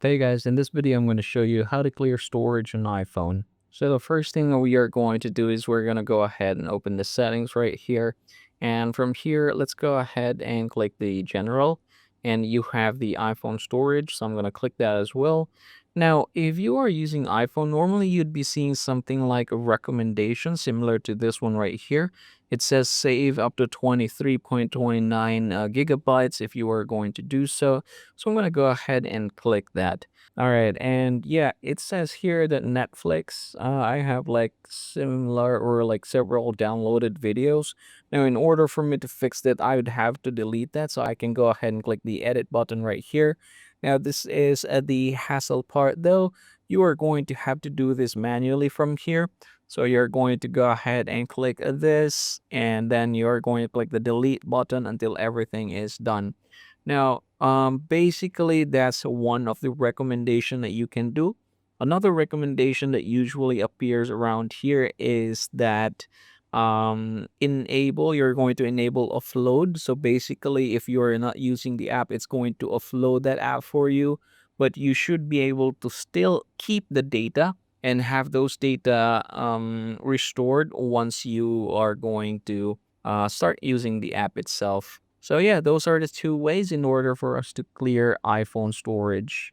Hey guys, in this video I'm going to show you how to clear storage on iPhone. So the first thing that we are going to do is we're going to go ahead and open the settings right here. And from here, let's go ahead and click the general and you have the iPhone storage. So I'm going to click that as well. Now, if you are using iPhone, normally you'd be seeing something like a recommendation similar to this one right here. It says save up to 23.29 gigabytes if you are going to do so. So I'm going to go ahead and click that. All right. And yeah, it says here that Netflix, I have like similar or like several downloaded videos. Now, in order for me to fix that, I would have to delete that. So I can go ahead and click the edit button right here. Now, this is the hassle part though. You are going to have to do this manually from here. So you're going to go ahead and click this, and then you're going to click the delete button until everything is done. Now, basically, that's one of the recommendation that you can do. Another recommendation that usually appears around here is that you're going to enable offload. So basically, if you're not using the app, it's going to offload that app for you, but you should be able to still keep the data and have those data restored once you are going to start using the app itself. So yeah, those are the two ways in order for us to clear iPhone storage.